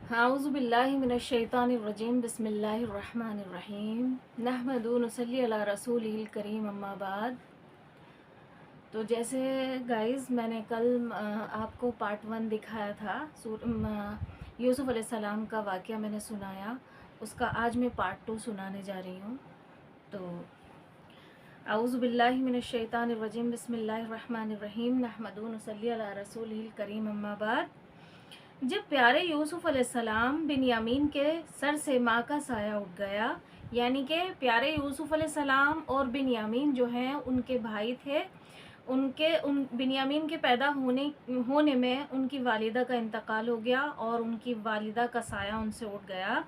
अऊज़ु बिल्लाहि मिनश्शैतानिर्रजीम बिस्मिल्लाहिर्रहमानिर्रहीम नहमदु नसल्ली अला रसूलिहिल करीम अम्मा बाद। तो जैसे गाइज़ मैंने कल आपको पार्ट 1 दिखाया था, यूसुफ़ अलैहिस्सलाम का वाक़या मैंने सुनाया, उसका आज मैं पार्ट 2 सुनाने जा रही हूँ। तो अऊज़ु बिल्लाहि मिनश्शैतानिर्रजीम बिस्मिल्लाहिर्रहमानिर्रहीम नहमदु नसल्ली अला रसूलिहिल करीम अम्मा बाद। जब प्यारे यूसुफ अलैहिस्सलाम बिन्यामीन के सर से माँ का साया उठ गया, यानी कि प्यारे यूसुफ अलैहिस्सलाम और बिन्यामीन जो हैं उनके भाई थे। उन बिन्यामीन के पैदा होने में उनकी वालिदा का इंतकाल हो गया और उनकी वालिदा का साया उनसे उठ गया।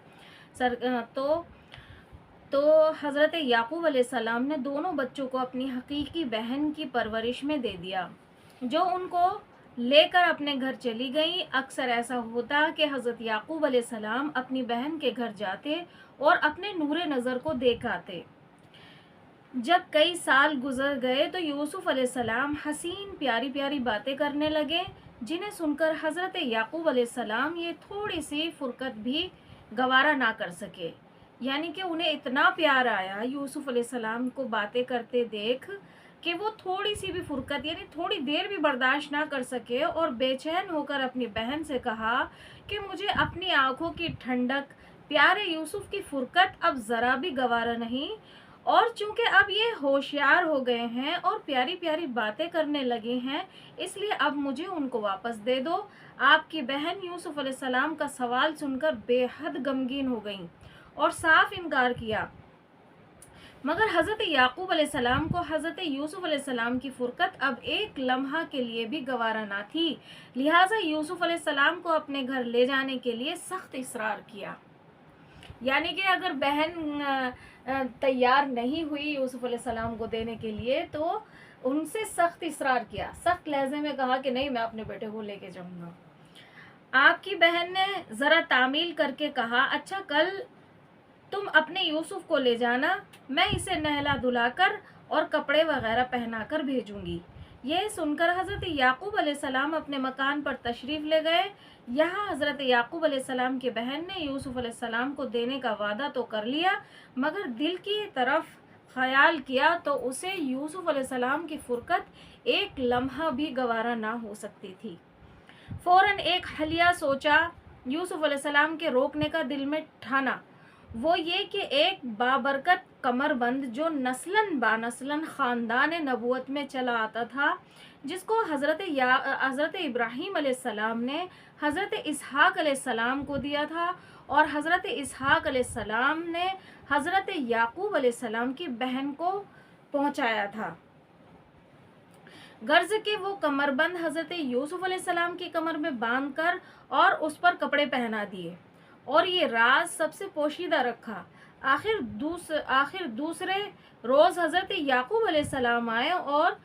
तो हज़रत याकूब अलैहिस्सलाम ने दोनों बच्चों को अपनी हकीकी बहन की परवरिश में दे दिया, जो उनको लेकर अपने घर चली गई। अक्सर ऐसा होता कि हज़रत याकूब अलैहिस्सलाम अपनी बहन के घर जाते और अपने नूरे नज़र को देख आते। जब कई साल गुजर गए तो यूसुफ अलैहिस्सलाम हसीन प्यारी प्यारी बातें करने लगे, जिन्हें सुनकर हज़रत याकूब अलैहिस्सलाम ये थोड़ी सी फुरकत भी गवारा ना कर सके। यानी कि उन्हें इतना प्यार आया यूसुफ अलैहिस्सलाम को बातें करते देख कि वो थोड़ी सी भी फुरकत यानी थोड़ी देर भी बर्दाश्त ना कर सके और बेचैन होकर अपनी बहन से कहा कि मुझे अपनी आंखों की ठंडक, प्यारे यूसुफ की फुरकत अब ज़रा भी गवारा नहीं। और चूंकि अब ये होशियार हो गए हैं और प्यारी प्यारी बातें करने लगे हैं, इसलिए अब मुझे उनको वापस दे दो। आपकी बहन यूसुफ अलैहिस्सलाम का सवाल सुनकर बेहद गमगीन हो गई और साफ इनकार किया, मगर हज़रत याकूब अलैहिस्सलाम को हज़रत यूसुफ अलैहिस्सलाम की फुरकत अब एक लम्हा के लिए भी गवारा ना थी। लिहाजा यूसुफ अलैहिस्सलाम को अपने घर ले जाने के लिए सख्त इसरार किया। यानी कि अगर बहन तैयार नहीं हुई यूसुफ अलैहिस्सलाम को देने के लिए, तो उनसे सख्त इसरार किया, सख्त लहजे में कहा कि नहीं, मैं अपने बेटे को लेके जाऊंगा। आपकी बहन ने ज़रा तामील करके कहा, अच्छा, कल तुम अपने यूसुफ को ले जाना, मैं इसे नहला धुलाकर और कपड़े वगैरह पहनाकर भेजूंगी। यह सुनकर हज़रत याकूब अलैहिस्सलाम अपने मकान पर तशरीफ़ ले गए। यहाँ हज़रत याकूब अलैहिस्सलाम की बहन ने यूसुफ अलैहिस्सलाम को देने का वादा तो कर लिया, मगर दिल की तरफ ख्याल किया तो उसे यूसुफ अलैहिस्सलाम की फुरकत एक लम्हा भी गवारा ना हो सकती थी। फ़ौरन एक हलिया सोचा यूसुफ अलैहिस्सलाम के रोकने का दिल में ठाना, वो ये कि एक बाबरकत कमरबंद जो नस्लन बानस्लन ख़ानदान नबूवत में चला आता था, जिसको हज़रत इब्राहीम अलैहिस्सलाम ने हज़रत इसहाक़ अलैहिस्सलाम को दिया था और हज़रत इसहाक़ अलैहिस्सलाम ने हज़रत याकूब अलैहिस्सलाम की बहन को पहुँचाया था। गर्ज के वो कमरबंद हज़रत यूसुफ अलैहिस्सलाम की कमर में बांधकर और उस पर कपड़े पहना दिए और ये राज सबसे पोशीदा रखा। आखिर दूसरे रोज़ हज़रत याकूब अलैहिस्सलाम आए और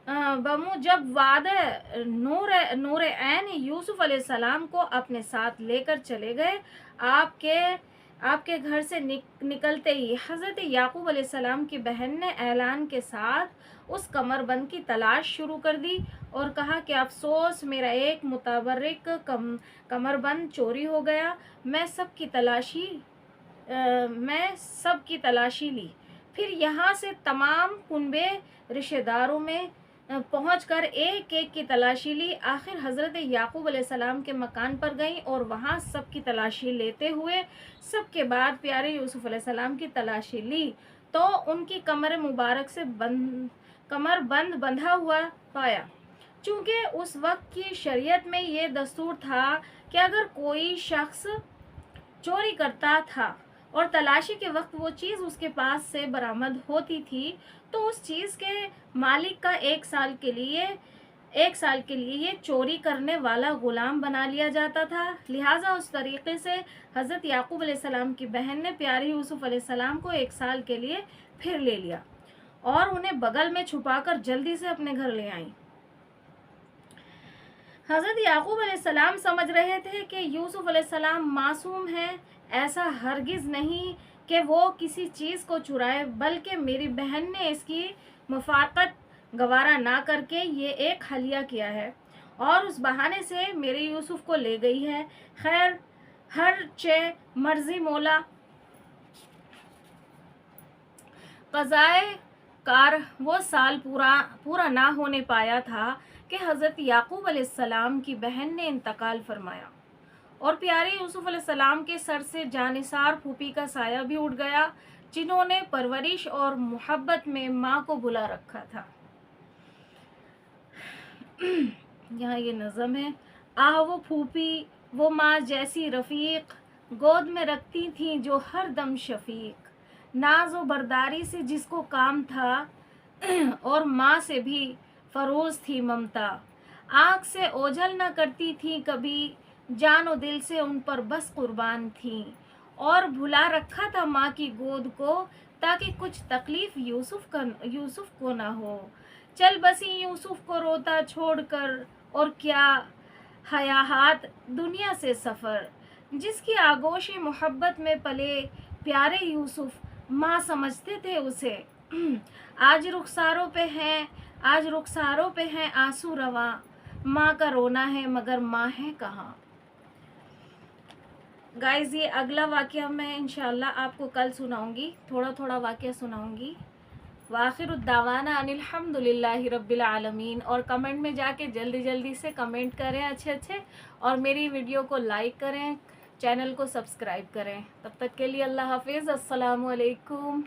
जब वादे नूर ऐन यूसुफ अलैहिस्सलाम को अपने साथ लेकर चले गए, आपके घर से निकलते ही हज़रत याकूब अलैहिस्सलाम की बहन ने ऐलान के साथ उस कमरबंद की तलाश शुरू कर दी और कहा कि अफसोस, मेरा एक मुतबर्रिक कमरबंद चोरी हो गया। मैं सब की तलाशी ली, फिर यहाँ से तमाम कुनबे रिश्तेदारों में पहुंचकर एक एक की तलाशी ली। आखिर हज़रत याकूब अलैहिस्सलाम के मकान पर गई और वहाँ सब की तलाशी लेते हुए सबके बाद प्यारे यूसुफ अलैहिस्सलाम की तलाशी ली तो उनकी कमर मुबारक से कमर बंद बंधा हुआ पाया। चूँकि उस वक्त की शरीयत में ये दस्तूर था कि अगर कोई शख्स चोरी करता था और तलाशी के वक्त वो चीज़ उसके पास से बरामद होती थी, तो उस चीज़ के मालिक का एक साल के लिए ये चोरी करने वाला ग़ुलाम बना लिया जाता था। लिहाजा उस तरीक़े से हज़रत याकूब अलैहिस्सलाम की बहन ने प्यारे यूसुफ अलैहिस्सलाम को एक साल के लिए फिर ले लिया और उन्हें बगल में छुपाकर जल्दी से अपने घर ले आई। हज़रत याकूब अलैहिस्सलाम समझ रहे थे कि यूसुफ अलैहिस्सलाम मासूम हैं, ऐसा हरगिज़ नहीं कि वो किसी चीज़ को चुराए, बल्कि मेरी बहन ने इसकी मुफाकत गवारा ना करके ये एक हलिया किया है और उस बहाने से मेरे यूसुफ को ले गई है। खैर, ہر چے مرضی مولا قضائے کار وہ سال پورا نہ ہونے پایا تھا کہ حضرت یعقوب علیہ السلام کی بہن نے انتقال فرمایا اور پیارے یوسف علیہ السلام کے سر سے جانثار پھوپھی کا سایہ بھی اٹھ گیا، جنہوں نے پرورش اور محبت میں ماں کو بلا رکھا تھا۔ یہاں یہ نظم ہے: وہ پھوپھی وہ ماں جیسی رفیق، گود میں رکھتی تھیں جو ہر دم شفیق، ناز و برداری سے جس کو کام تھا اور ماں سے بھی فروز تھی ممتا، آنکھ سے اوجھل نہ کرتی تھی کبھی، جان و دل سے ان پر بس قربان تھیں، اور بھلا رکھا تھا ماں کی گود کو تاکہ کچھ تکلیف یوسف کو نہ ہو، چل بسی یوسف کو روتا چھوڑ کر، اور کیا ہیاحات دنیا سے سفر، جس کی آغوش محبت میں پلے پیارے یوسف، ماں سمجھتے تھے اسے، آج رخساروں پہ ہیں آنسو رواں، ماں کا رونا ہے مگر ماں ہے کہاں۔ گائز یہ اگلا واقعہ میں انشاءاللہ آپ کو کل سناؤں گی، تھوڑا واقعہ سناؤں گی۔ وآخر الدعوانا ان الحمد للہ رب العالمین، اور کمنٹ میں جا کے جلدی سے کمنٹ کریں اچھے، اور میری ویڈیو کو لائک کریں، چینل کو سبسکرائب کریں۔ تب تک کے لیے اللہ حافظ، السلام علیکم۔